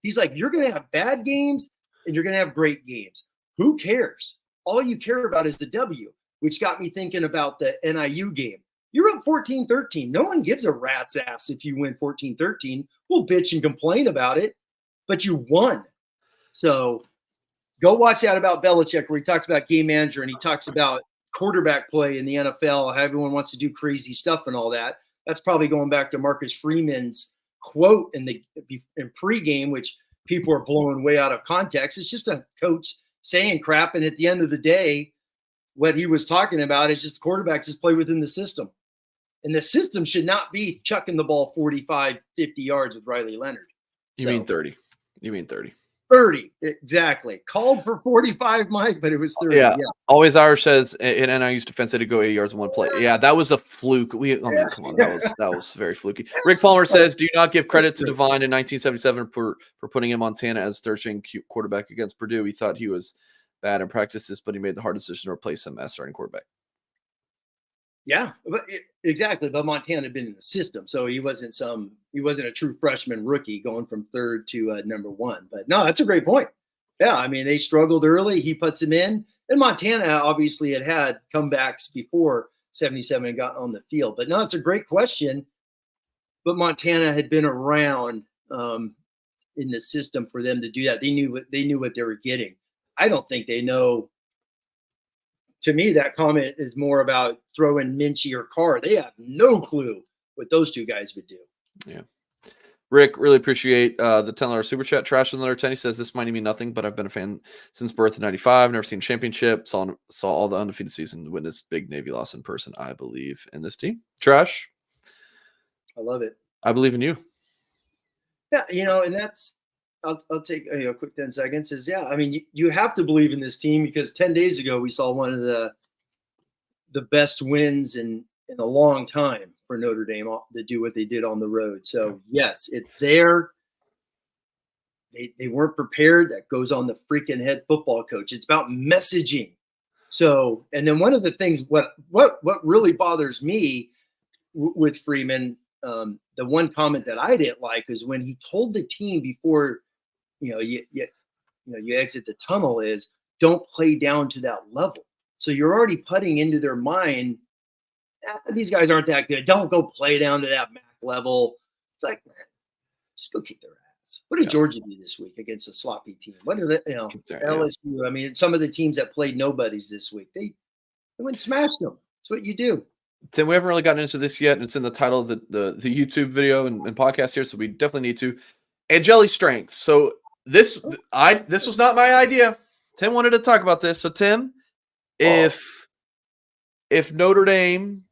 He's like, you're going to have bad games and you're going to have great games. Who cares? All you care about is the W, which got me thinking about the NIU game. You're up 14-13. No one gives a rat's ass if you win 14-13. We'll bitch and complain about it, but you won. So go watch that about Belichick where he talks about game manager and he talks about quarterback play in the NFL, how everyone wants to do crazy stuff and all that. That's probably going back to Marcus Freeman's quote in pregame, which people are blowing way out of context. It's just a coach saying crap. And at the end of the day, what he was talking about is just quarterbacks just play within the system. And the system should not be chucking the ball 45, 50 yards with Riley Leonard. You mean 30. You mean 30. 30, exactly. Called for 45, Mike, but it was 30. Yeah. Always Irish says in NIU's defense that to go 80 yards in one play. Yeah, that was a fluke. Come on, that was very fluky. Rick Palmer says, do you not give credit to Devine in 1977 for putting in Montana as third-string quarterback against Purdue? He thought he was bad in practices, but he made the hard decision to replace him as starting quarterback. Yeah, exactly. But Montana had been in the system, so he wasn't a true freshman rookie going from third to number 1. But no, that's a great point. Yeah, I mean, they struggled early. He puts him in. And Montana obviously had comebacks before 77 and got on the field. But no, it's a great question. But Montana had been around in the system for them to do that. They knew what they were getting. I don't think they know. To me, that comment is more about throwing Minchie or Carr. They have no clue what those two guys would do. Yeah. Rick, really appreciate the $10 super chat. Trash in the 10. He says, this might mean nothing, but I've been a fan since birth in 95. Never seen championship. Saw all the undefeated season. Witnessed big Navy loss in person. I believe in this team. Trash. I love it. I believe in you. Yeah, and that's I'll take a quick 10 seconds. I mean, you have to believe in this team because 10 days ago we saw one of the best wins in a long time for Notre Dame to do what they did on the road. So yes, it's there. They weren't prepared. That goes on the freaking head football coach. It's about messaging. So, and then one of the things, what really bothers me with Freeman, the one comment that I didn't like is when he told the team before, you exit the tunnel is don't play down to that level. So you're already putting into their mind, these guys aren't that good. Don't go play down to that MAC level. It's like, man, just go kick their ass. What did Georgia do this week against a sloppy team? What did LSU? I mean, some of the teams that played nobodies this week, they went and smashed them. That's what you do. Tim, we haven't really gotten into this yet, and it's in the title of the YouTube video and podcast here, so we definitely need to. Angeli strength. So this was not my idea. Tim wanted to talk about this. So Tim, if Notre Dame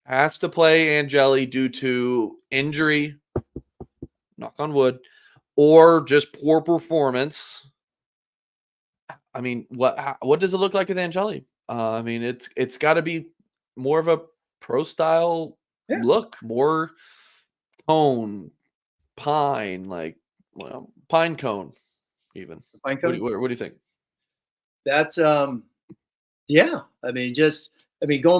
has to play Angeli due to injury, knock on wood, or just poor performance, I mean, what does it look like with Angeli? I mean, it's got to be more of a pro style look, more cone, pine, pine cone, even. Pine cone? What do you think? That's going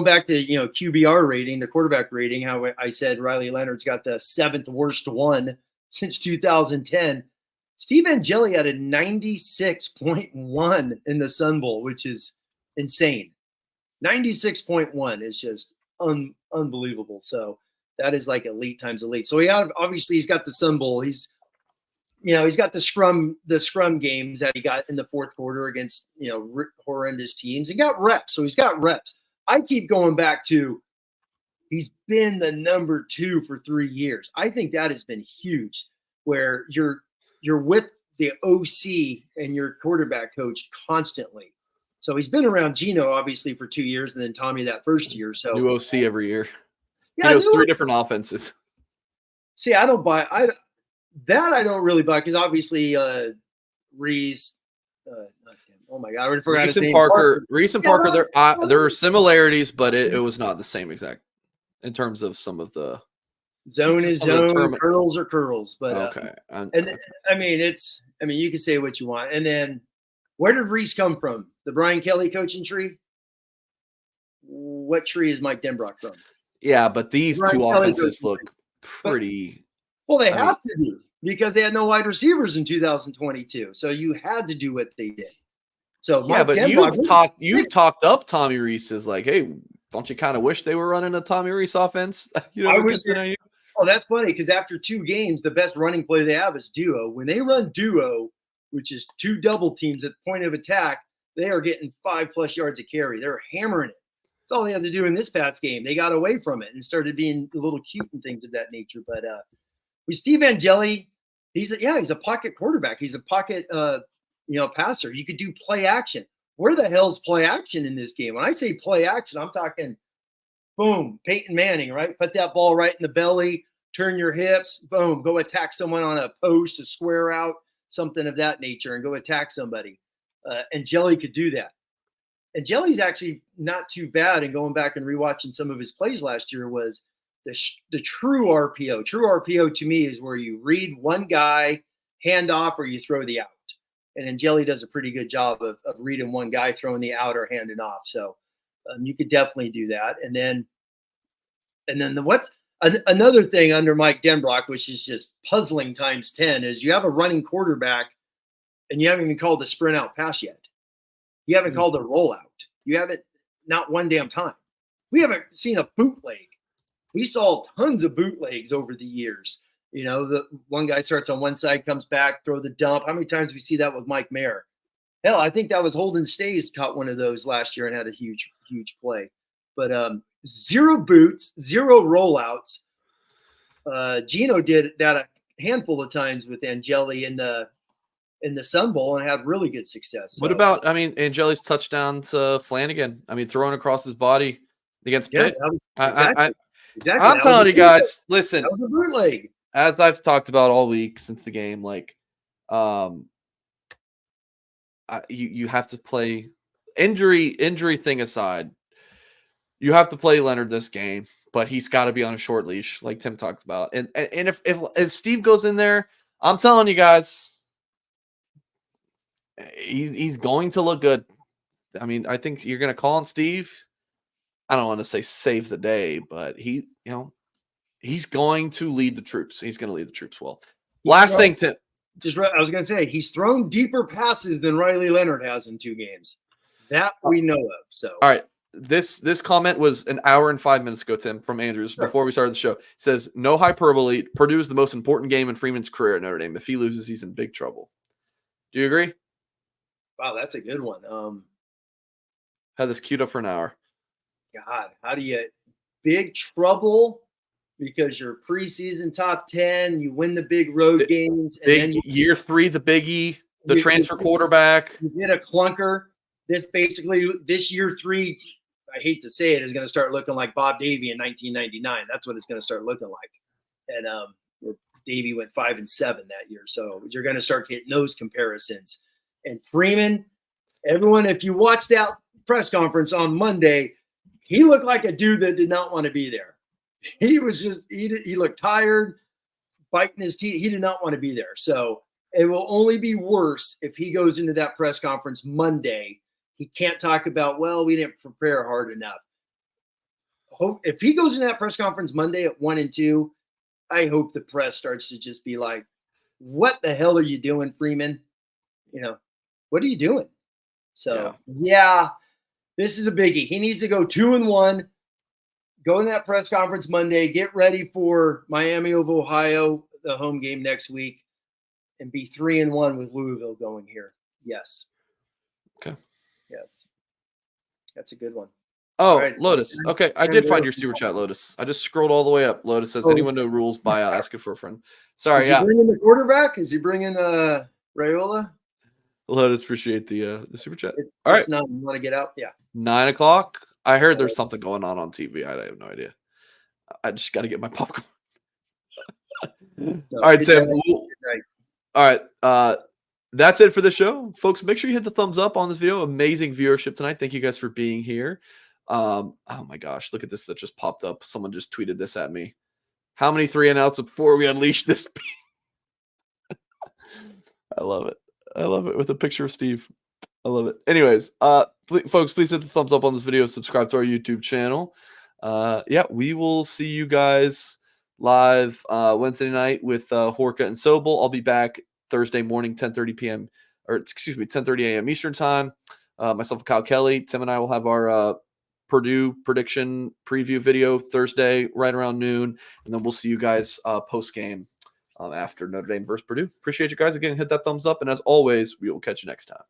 back to QBR rating, the quarterback rating, how I said Riley Leonard's got the 7th worst one since 2010. Steve Angeli had a 96.1 in the Sun Bowl, which is insane. 96.1 is just unbelievable. So that is like elite times elite. So obviously he's got the Sun Bowl. He's got the scrum games that he got in the fourth quarter against horrendous teams. He got reps. So he's got reps. I keep going back to he's been the number 2 for 3 years. I think that has been huge, where you're with the OC and your quarterback coach constantly. So he's been around Gino obviously for 2 years, and then Tommy that first year. So new OC every year. Yeah, he knows 3 different offenses. See, I don't buy I don't really buy, because obviously Reese. Oh my God, I already forgot his name. Reese and Parker. There are similarities, but it was not the same exact. in terms of some of the zone is some of the zone, curls are curls. But okay. and I mean, you can say what you want. And then where did Reese come from? The Brian Kelly coaching tree? What tree is Mike Denbrock from? Yeah, but these Brian two Kelly offenses coaching look tree. pretty. Well, they have to be because they had no wide receivers in 2022. So you had to do what they did. So Yeah, Mike but Denbrock, you've talked up Tommy Reese as like, hey, don't you kind of wish they were running a Tommy Reese offense? I wish they, oh, that's funny because after 2 games, the best running play they have is duo. When they run duo, which is 2 double teams at the point of attack, they are getting 5+ yards a carry. They're hammering it. That's all they had to do in this past game. They got away from it and started being a little cute and things of that nature. But with Steve Angeli, he's a pocket quarterback. He's a pocket passer. You could do play action. Where the hell's play action in this game? When I say play action, I'm talking boom, Peyton Manning, right? Put that ball right in the belly, turn your hips, boom, go attack someone on a post, a square out, something of that nature, and go attack somebody. Angeli could do that. Angeli's actually not too bad. And going back and rewatching some of his plays last year was the true RPO. True RPO to me is where you read one guy, hand off, or you throw the out. And Angeli does a pretty good job of reading one guy, throwing the out or handing off. So you could definitely do that. And then another thing under Mike Denbrock, which is just puzzling times 10, is you have a running quarterback and you haven't even called the sprint out pass yet. You haven't called a rollout. You haven't, not one damn time. We haven't seen a bootleg. We saw tons of bootlegs over the years. The one guy starts on one side, comes back, throw the dump. How many times we see that with Mike Mayer? Hell, I think that was Holden Stays caught one of those last year and had a huge, huge play. But 0 boots, 0 rollouts. Gino did that a handful of times with Angeli in the Sun Bowl and had really good success. What about, Angeli's touchdown to Flanagan? Throwing across his body against Pitt. Exactly. I'm telling you guys, listen. That was a bootleg. As I've talked about all week since the game, you have to play injury thing aside. You have to play Leonard this game, but he's got to be on a short leash, like Tim talks about. And if Steve goes in there, I'm telling you guys, he's going to look good. I think you're going to call on Steve. I don't want to say save the day, but he's going to lead the troops. He's going to lead the troops well. Last thing, Tim. I was going to say, he's thrown deeper passes than Riley Leonard has in 2 games. That we know of. So, all right. This comment was an hour and 5 minutes ago, Tim, from Andrews, before we started the show. It says, no hyperbole. Purdue is the most important game in Freeman's career at Notre Dame. If he loses, he's in big trouble. Do you agree? Wow, that's a good one. Had this queued up for an hour. God, how do you big trouble because you're preseason top 10, you win the big road games, and then year 3, the biggie, the transfer quarterback. You get a clunker. This year 3, I hate to say it, is going to start looking like Bob Davie in 1999. That's what it's going to start looking like. And Davie went 5-7 that year, so you're going to start getting those comparisons. And Freeman, everyone, if you watch that press conference on Monday, he looked like a dude that did not want to be there. He was just, he looked tired, biting his teeth. He did not want to be there. So it will only be worse if he goes into that press conference Monday. He can't talk about, well, we didn't prepare hard enough. If he goes into that press conference Monday at 1-2, I hope the press starts to just be like, what the hell are you doing, Freeman? What are you doing? So, yeah, this is a biggie. He needs to go 2-1, go in that press conference Monday, get ready for Miami of Ohio, the home game next week, and be 3-1 with Louisville going here. Yes. Okay. Yes. That's a good one. Oh, right. Lotus. Okay. I did find your super chat, Lotus. I just scrolled all the way up. Lotus says, anyone know rules buyout? Ask it for a friend. Sorry. Is he bringing the quarterback? Is he bringing Raiola? Lotus, appreciate the super chat. All right. You want to get out? Yeah. 9 o'clock. I heard there's something going on TV. I have no idea. I just got to get my popcorn. All right, Tim. All right. That's it for the show. Folks, make sure you hit the thumbs up on this video. Amazing viewership tonight. Thank you guys for being here. Oh my gosh, look at this that just popped up. Someone just tweeted this at me. How many 3-and-outs before we unleash this? I love it. I love it with a picture of Steve. I love it. Anyways, folks, please hit the thumbs up on this video. Subscribe to our YouTube channel. Yeah, we will see you guys live Wednesday night with Horka and Sobel. I'll be back Thursday morning, 10:30 p.m. or excuse me, 10:30 a.m. Eastern time. Myself and Kyle Kelly, Tim and I will have our Purdue prediction preview video Thursday right around noon, and then we'll see you guys post game after Notre Dame versus Purdue. Appreciate you guys again. Hit that thumbs up, and as always, we will catch you next time.